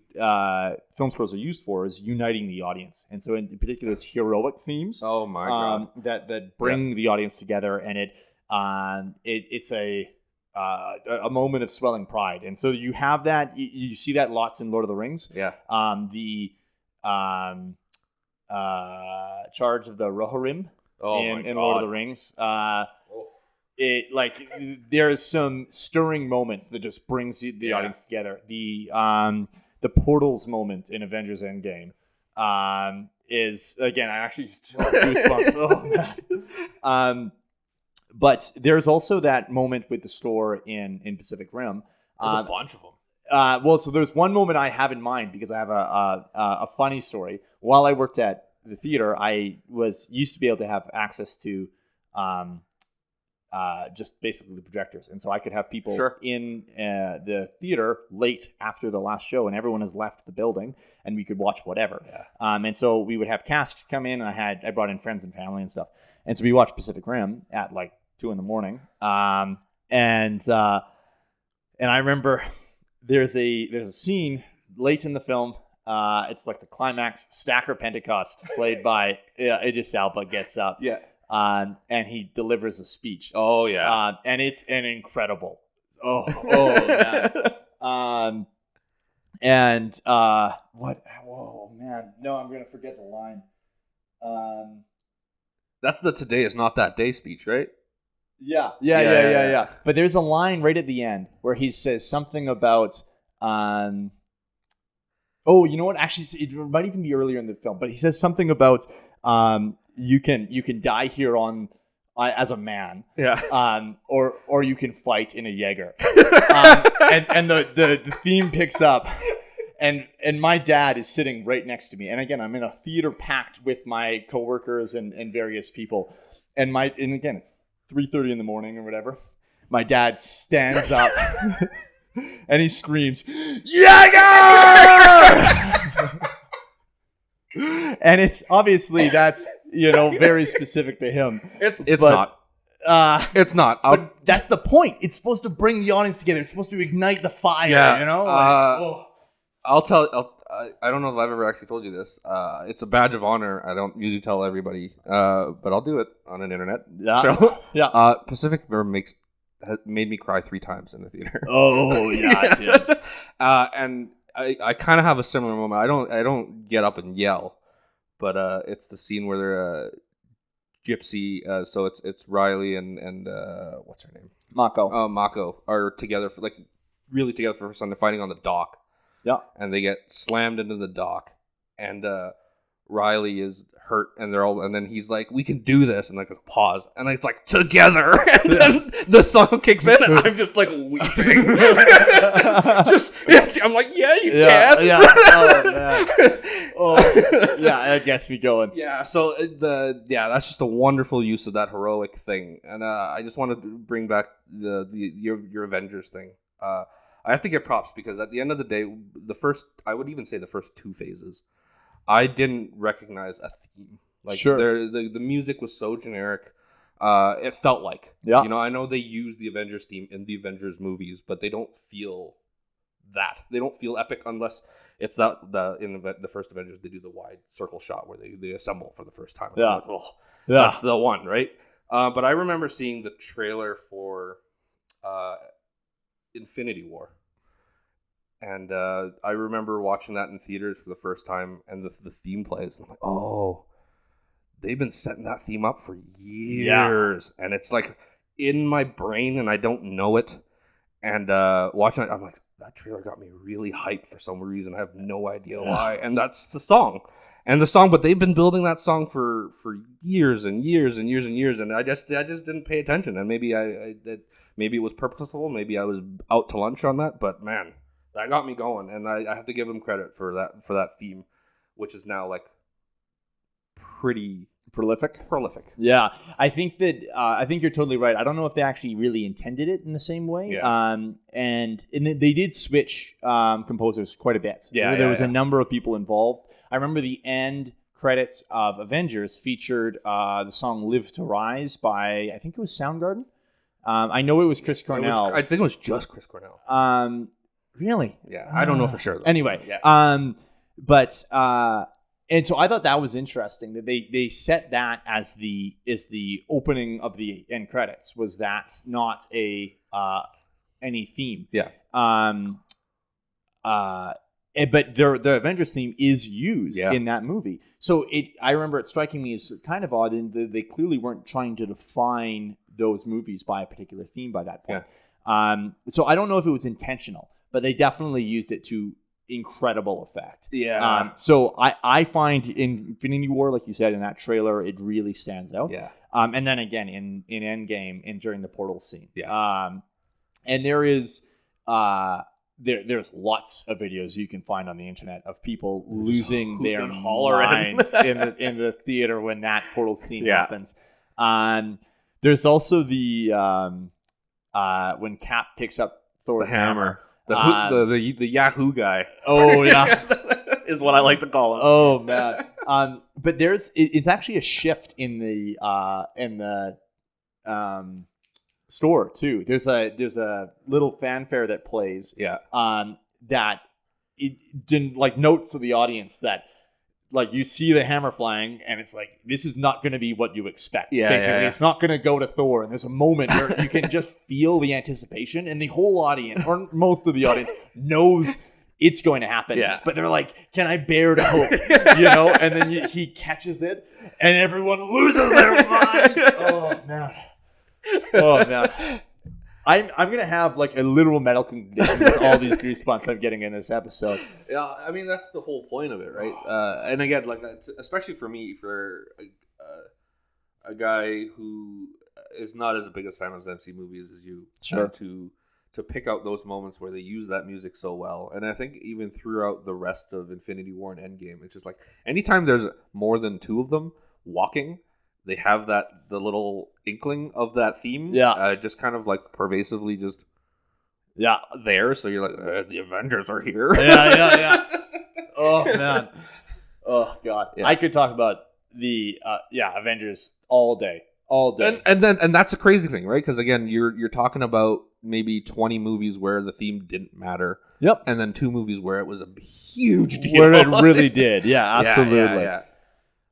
film scores are used for is uniting the audience. And so in particular, it's heroic themes. Oh my God. That bring the audience together, and it's a moment of swelling pride. And so you have that, you see that lots in Lord of the Rings. Yeah. Charge of the Rohirrim in Lord of the Rings. There is some stirring moment that just brings the audience together. The portals moment in Avengers Endgame is, again, I actually just have goosebumps. Oh man. But there's also that moment with the store in Pacific Rim. There's a bunch of them. So there's one moment I have in mind because I have a funny story. While I worked at the theater, I used to be able to have access to just basically the projectors, and so I could have people in the theater late after the last show, and everyone has left the building, and we could watch whatever. And so we would have cast come in, and I brought in friends and family and stuff, and so we watched Pacific Rim at like 2 a.m. And I remember there's a scene late in the film. It's like the climax. Stacker Pentecost, played by Idris Elba, gets up. Yeah. And he delivers a speech. Oh yeah. And it's an incredible. Oh man. What? Oh man. No, I'm gonna forget the line. That's the "Today is not that day" speech, right? Yeah. But there's a line right at the end where he says something about. Oh, you know what? Actually, it might even be earlier in the film, but he says something about you can die here on as a man, or you can fight in a Jaeger, and the theme picks up, and my dad is sitting right next to me, and again I'm in a theater packed with my coworkers and various people, and again it's 3:30 in the morning or whatever. My dad stands up. And he screams, "Jaeger!" And it's obviously that's very specific to him. It's not. It's not. But that's the point. It's supposed to bring the audience together. It's supposed to ignite the fire. Yeah. I'll tell. I don't know if I've ever actually told you this. It's a badge of honor. I don't usually tell everybody, but I'll do it on an internet show. Yeah. Pacific Rim made me cry 3 times in the theater. Oh yeah, it did. And I kind of have a similar moment. I don't get up and yell, but it's the scene where they're Gypsy. So it's Riley and what's her name? Mako. Mako are together for really together for the first time. They're fighting on the dock. Yeah. And they get slammed into the dock, and Riley is hurt, and then he's like, "We can do this," and like a pause, and it's like together, and then the song kicks in, and I'm just like weeping. I'm like, yeah, you can. Yeah. Oh man. Oh yeah, it gets me going. Yeah. So that's just a wonderful use of that heroic thing, and I just want to bring back your Avengers thing. I have to give props because at the end of the day, I would even say the first 2 phases, I didn't recognize a theme. Sure. The music was so generic. It felt like, I know they use the Avengers theme in the Avengers movies, but they don't feel that. They don't feel epic unless it's in the first Avengers, they do the wide circle shot where they assemble for the first time. Yeah. Like, that's the one, right? But I remember seeing the trailer for Infinity War. And I remember watching that in theaters for the first time, and the theme plays. And I'm like, oh, they've been setting that theme up for years. Yeah. And it's like in my brain, and I don't know it. And watching it, I'm like, that trailer got me really hyped for some reason. I have no idea why. And that's the song. But they've been building that song for years and years and years and years. And I just didn't pay attention. And maybe maybe it was purposeful. Maybe I was out to lunch on that. But man, that got me going, and I have to give them credit for that theme, which is now like pretty prolific. Yeah, I think you're totally right. I don't know if they actually really intended it in the same way. Yeah. And they did switch composers quite a bit. Yeah, there was a number of people involved. I remember the end credits of Avengers featured the song "Live to Rise" by, I think it was Soundgarden. I know it was Chris Cornell. I think it was just Chris Cornell. Really? Yeah, I don't know for sure, though. Anyway, yeah. But and so I thought that was interesting that they set that as the opening of the end credits. Was that not any theme? Yeah. But the Avengers theme is used in that movie. So I remember it striking me as kind of odd, and they clearly weren't trying to define those movies by a particular theme by that point. Yeah. So I don't know if it was intentional, but they definitely used it to incredible effect. Yeah. So I find in Infinity War, like you said, in that trailer, it really stands out. Yeah. And then again in Endgame and during the portal scene. Yeah. And there is there's lots of videos you can find on the internet of people losing their minds in the theater when that portal scene happens. There's also the when Cap picks up Thor's hammer. The Yahoo guy. Oh yeah, is what I like to call him. Oh man. But it's actually a shift in the store too. There's a little fanfare that plays. Yeah. That it didn't notes to the audience that you see the hammer flying and it's like, this is not going to be what you expect. Yeah, basically. yeah. It's not going to go to Thor, and there's a moment where you can just feel the anticipation, and the whole audience, or most of the audience, knows it's going to happen. Yeah. But they're like, can I bear to hope? And then he catches it, and everyone loses their minds. Oh man. I'm gonna have a literal medical condition with all these goosebumps I'm getting in this episode. Yeah, I mean that's the whole point of it, right? And again, especially for me, for a guy who is not as big a fan of MC movies as you, sure, to pick out those moments where they use that music so well, and I think even throughout the rest of Infinity War and Endgame, it's just anytime there's more than 2 of them walking, they have the little inkling of that theme. Yeah. Just kind of pervasively just there. So you're like, the Avengers are here. Yeah. Oh, man. Oh, God. Yeah. I could talk about the Avengers all day. And that's a crazy thing, right? Because again, you're talking about maybe 20 movies where the theme didn't matter. Yep. And then 2 movies where it was a huge deal. Where it really did. Yeah, absolutely. Yeah.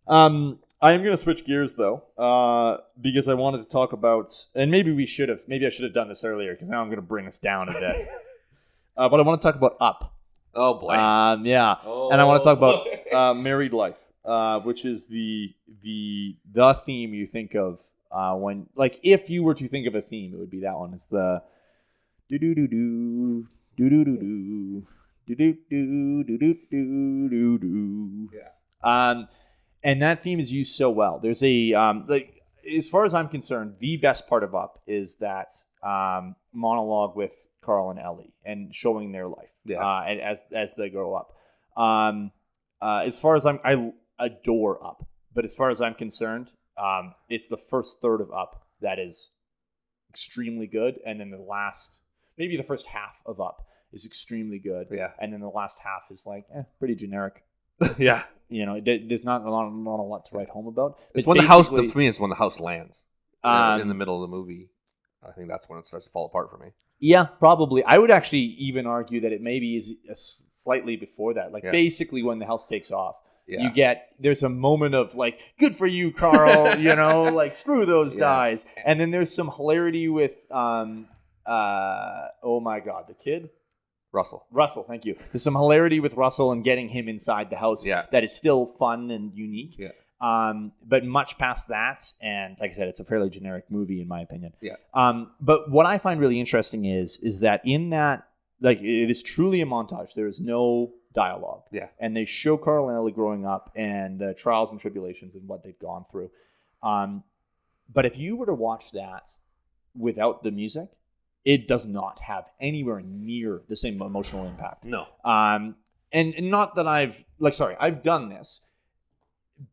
I am going to switch gears, though, because I wanted to talk about, and maybe I should have done this earlier, because now I'm going to bring us down a bit. But I want to talk about Up. Oh, boy. Yeah. Oh, and I want to talk about Married Life, which is the theme you think of when, like, if you were to think of a theme, it would be that one. It's the do-do-do-do, do-do-do-do, do-do-do-do-do-do-do. Yeah. And that theme is used so well. There's a like, as far as I'm concerned, the best part of Up is that monologue with Carl and Ellie and showing their life. As they grow up. As far as I adore Up, but as far as I'm concerned, it's the first third of Up that is extremely good, and then maybe the first half of Up is extremely good. Yeah, and then the last half is like pretty generic. Yeah. There's not a lot to write home about. It's when the house, to me, it's when the house lands in the middle of the movie. I think that's when it starts to fall apart for me. Yeah, probably. I would actually even argue that it maybe is slightly before that. Like, basically when the house takes off, there's a moment of like, good for you, Carl, like, screw those guys. And then there's some hilarity with, oh my God, the kid? Russell, thank you. There's some hilarity with Russell and getting him inside the house that is still fun and unique. Yeah. But much past that, and like I said, it's a fairly generic movie in my opinion. Yeah. But what I find really interesting is that in that, like, it is truly a montage. There is no dialogue. Yeah. And they show Carl and Ellie growing up and the trials and tribulations and what they've gone through. But if you were to watch that without the music, it does not have anywhere near the same emotional impact. No. And not that I've done this,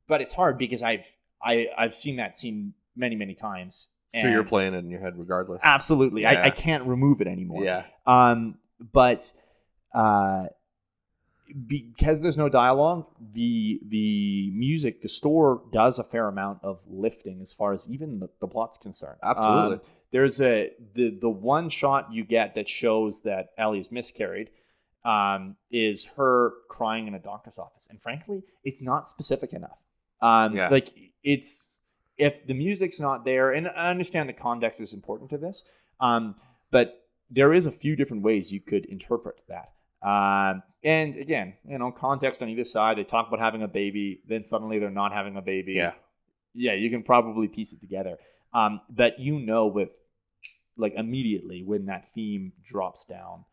but it's hard because I've seen that scene many, many times. So you're playing it in your head regardless. Absolutely. Yeah. I can't remove it anymore. Yeah. But because there's no dialogue, the music, the score does a fair amount of lifting as far as even the plot's concerned. Absolutely. There's the one shot you get that shows that Ellie's miscarried is her crying in a doctor's office. And frankly, it's not specific enough. Like, it's, if the music's not there, and I understand the context is important to this, but there is a few different ways you could interpret that. And again, context on either side. They talk about having a baby, then suddenly they're not having a baby. Yeah, you can probably piece it together. But with, like, immediately when that theme drops down,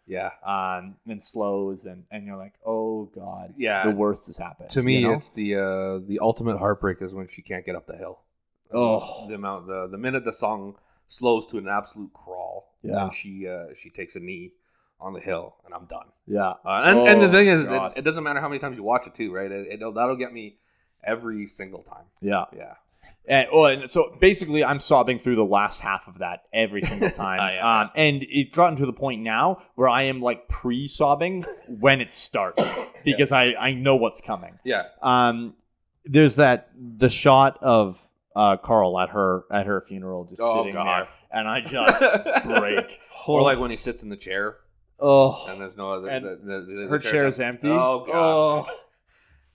and slows, and you're like, oh God, the worst has happened. To me, it's the ultimate heartbreak is when she can't get up the hill. Oh, the minute the song slows to an absolute crawl, and she takes a knee on the hill, and I'm done. Yeah, and the thing is, it doesn't matter how many times you watch it too, right? That'll get me every single time. Yeah. And so basically, I'm sobbing through the last half of that every single time. And it's gotten to the point now where I am like pre-sobbing when it starts because I know what's coming. Yeah. There's the shot of Carl at her funeral, just sitting there, and I just break. Or like when he sits in the chair. Oh. And there's no other. Her chair is empty. Oh God. Oh.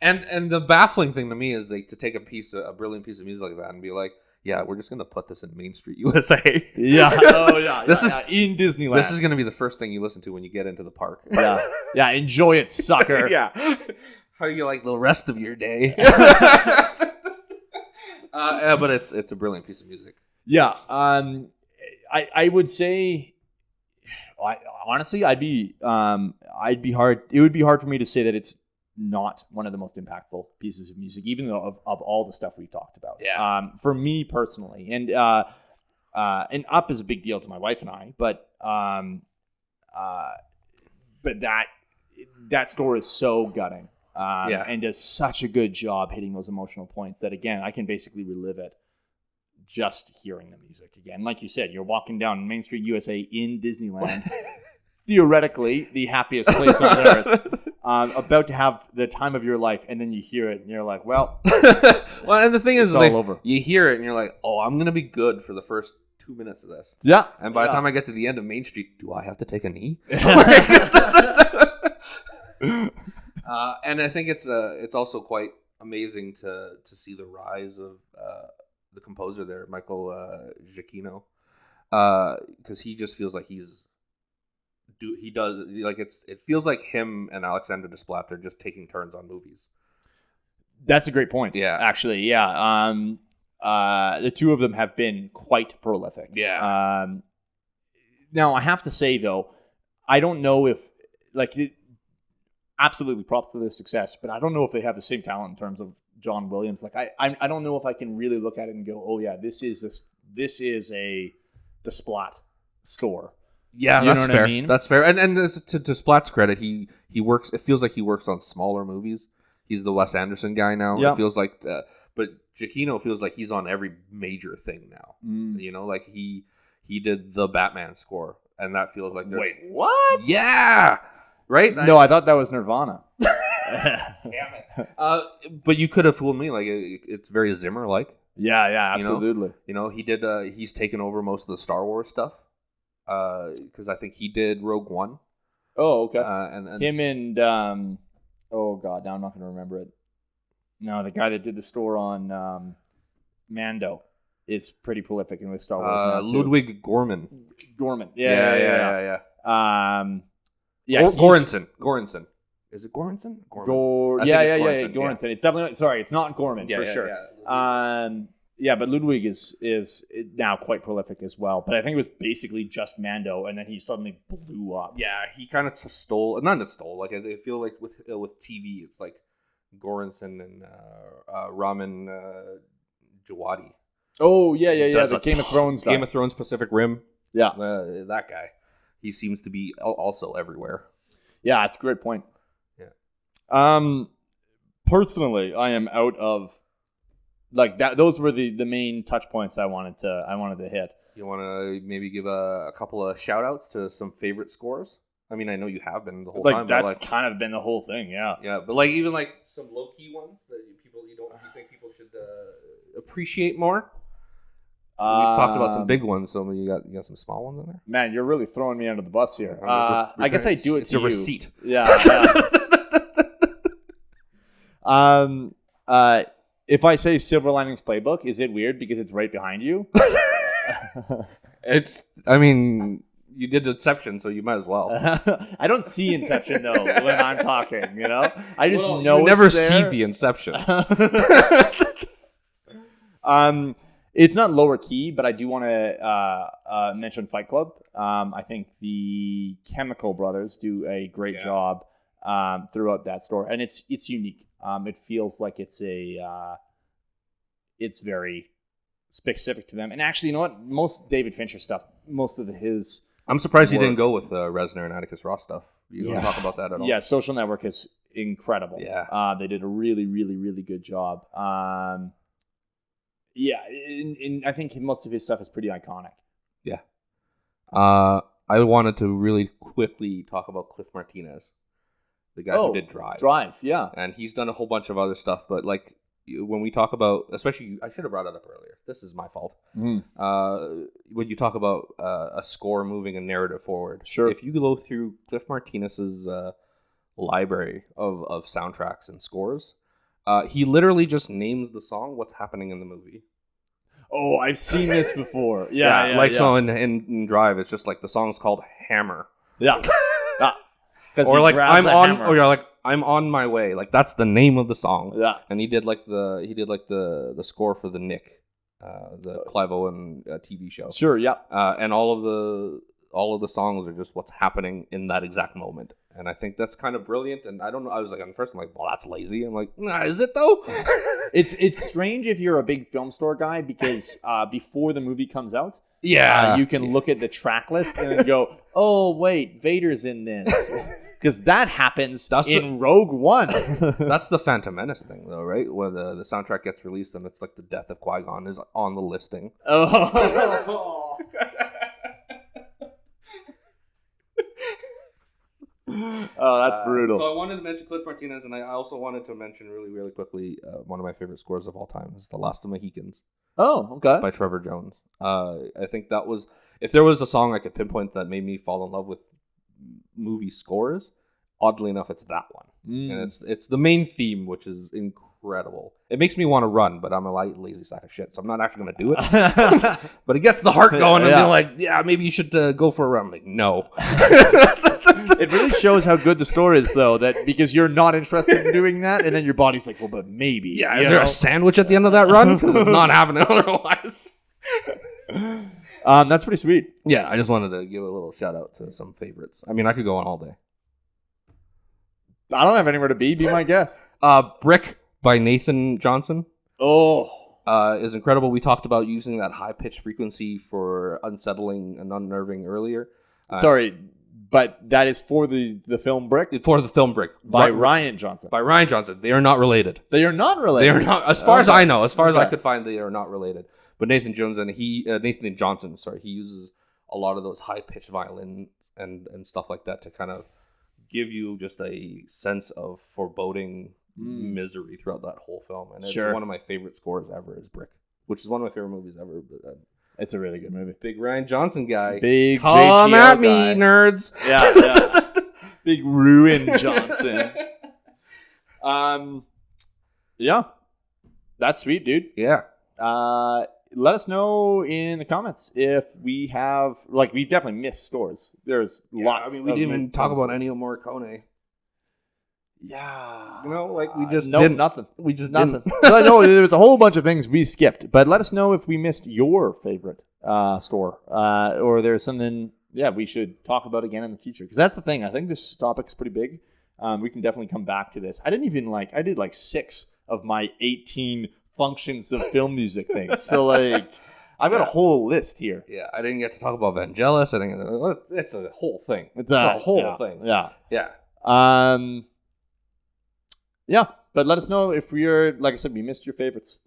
And the baffling thing to me is to take a brilliant piece of music like that and be like, yeah, we're just gonna put this in Main Street USA. Yeah. Oh yeah. This is in Disneyland. This is gonna be the first thing you listen to when you get into the park. Yeah. Yeah. Enjoy it, sucker. Yeah. How do you like the rest of your day? But it's a brilliant piece of music. Yeah. I would say. Honestly, It would be hard for me to say that it's not one of the most impactful pieces of music, even though of all the stuff we've talked about. Yeah. For me personally, and Up is a big deal to my wife and I, but that score is so gutting, and does such a good job hitting those emotional points that, again, I can basically relive it just hearing the music again. Like you said, you're walking down Main Street USA in Disneyland, theoretically the happiest place on earth, about to have the time of your life, and then you hear it and you're like, well, and the thing is, it's all over. You hear it and you're like, oh, I'm gonna be good for the first 2 minutes of this. Yeah. And by the time I get to the end of Main Street, do I have to take a knee? And I think it's also quite amazing to see the rise of the composer there, Michael Giacchino, because he just feels like it feels like him and Alexander Desplat are just taking turns on movies. That's a great point. Yeah, actually, yeah. The two of them have been quite prolific. Yeah. Now I have to say though, I don't know if absolutely props to their success, but I don't know if they have the same talent in terms of John Williams. Like I don't know if I can really look at it and go, oh yeah, this is a Desplat score. Yeah, that's fair. I mean? That's fair. And to Desplat's credit, he works. It feels like he works on smaller movies. He's the Wes Anderson guy now. Yep. It feels like, but Giacchino feels like he's on every major thing now. You know, like he did the Batman score, and that feels like wait, what? Yeah, right. No, I thought that was Nirvana. Damn it. But you could have fooled me. Like it's very Zimmer like. Yeah, absolutely. You know, he did. He's taken over most of the Star Wars stuff. Because I think he did Rogue One. Oh, okay. And him and oh god, now I'm not going to remember it. No, the guy that did the score on Mando is pretty prolific in with Star Wars. Ludwig Gorman. Yeah. Göransson. Is it Göransson? Göransson. Göransson. It's definitely it's not Gorman for sure. Yeah, but Ludwig is now quite prolific as well. But I think it was basically just Mando, and then he suddenly blew up. Yeah, he kind of stole. Like I feel like with TV, it's like Göransson and Ramin Djawadi. Oh yeah. The Game of Thrones guy. Game of Thrones, Pacific Rim. Yeah, that guy. He seems to be also everywhere. Yeah, it's a great point. Yeah. Personally, I am out of. Like that, those were the main touch points I wanted to hit. You want to maybe give a couple of shout outs to some favorite scores? I mean, I know you have been the whole time. That's kind of been the whole thing, yeah. Yeah, but even some low key ones that you think people should appreciate more. We've talked about some big ones, so you got some small ones in there. Man, you're really throwing me under the bus here. I guess I do it. It's a receipt. Yeah. If I say Silver Linings Playbook, is it weird because it's right behind you? I mean, you did Inception, so you might as well. I don't see Inception, though, when I'm talking, you know? I just know you never see the Inception. It's not lower key, but I do want to mention Fight Club. I think the Chemical Brothers do a great job throughout that story, and it's unique. It feels like it's very specific to them. And actually, you know what? Most David Fincher stuff, most of his... I'm surprised you didn't go with Reznor and Atticus Ross stuff. You don't talk about that at all. Yeah, Social Network is incredible. Yeah. They did a really, really, really good job. And I think most of his stuff is pretty iconic. Yeah. I wanted to really quickly talk about Cliff Martinez. The guy who did Drive. Drive, yeah. And he's done a whole bunch of other stuff, but when we talk about, especially, I should have brought it up earlier. This is my fault. When you talk about a score moving a narrative forward, sure. If you go through Cliff Martinez's library of soundtracks and scores, he literally just names the song what's happening in the movie. Oh, I've seen this before. So in Drive, it's just like the song's called Hammer. Yeah. Or I'm on my way. Like that's the name of the song. Yeah. And he did the score for the Nick, the Clive Owen TV show. Sure. Yeah. And all of the songs are just what's happening in that exact moment. And I think that's kind of brilliant. And I don't know. I was like, at first I'm like, well, that's lazy. I'm like, nah, is it though? It's strange if you're a big film store guy because before the movie comes out, you can look at the track list and then go, oh wait, Vader's in this. Because that happens in Rogue One. That's the Phantom Menace thing, though, right? Where the soundtrack gets released and it's like the death of Qui-Gon is on the listing. Oh, that's brutal. So I wanted to mention Cliff Martinez, and I also wanted to mention really, really quickly one of my favorite scores of all time is The Last of Mohicans. Oh, okay. By Trevor Jones. I think that was, if there was a song I could pinpoint that made me fall in love with movie scores, oddly enough, it's that one. And it's the main theme, which is incredible. It makes me want to run, but I'm a lazy sack of shit, so I'm not actually going to do it. But it gets the heart going, and they're like, yeah, maybe you should go for a run. I'm like, no. It really shows how good the story is, though, that because you're not interested in doing that, and then your body's like, well, but maybe. Yeah, is there a sandwich at the end of that run? Because it's not happening otherwise. That's pretty sweet. Yeah, I just wanted to give a little shout out to some favorites. I mean, I could go on all day. I don't have anywhere to be. Be my guest. Brick by Nathan Johnson. Oh. Is incredible. We talked about using that high-pitched frequency for unsettling and unnerving earlier. Sorry, but that is for the film Brick? For the film Brick. By Ryan Johnson. By Ryan Johnson. They are not related. They are not related? They are not. As far as I know, as far as I could find, they are not related. But Nathan Johnson, he uses a lot of those high-pitched violin and stuff like that to kind of give you just a sense of foreboding misery throughout that whole film. And it's one of my favorite scores ever is Brick, which is one of my favorite movies ever. But, it's a really good movie. Big Ryan Johnson guy. Big Come JGL at me, guy. nerds. Yeah. Big Ruin Johnson. Yeah. That's sweet, dude. Yeah. Let us know in the comments if we have, we've definitely missed stores. There's lots. I mean, we didn't even talk about Ennio Morricone. Yeah. We just didn't. Nothing. We just nothing. didn't. No, there's a whole bunch of things we skipped. But let us know if we missed your favorite store. Or there's something, we should talk about again in the future. Because that's the thing. I think this topic's pretty big. We can definitely come back to this. I did 6 of my 18 functions of film music things. So I've got a whole list here. Yeah, I didn't get to talk about Vangelis. It's a whole thing. It's a whole thing. Yeah. Yeah. Yeah, but let us know if we're, like I said, we missed your favorites.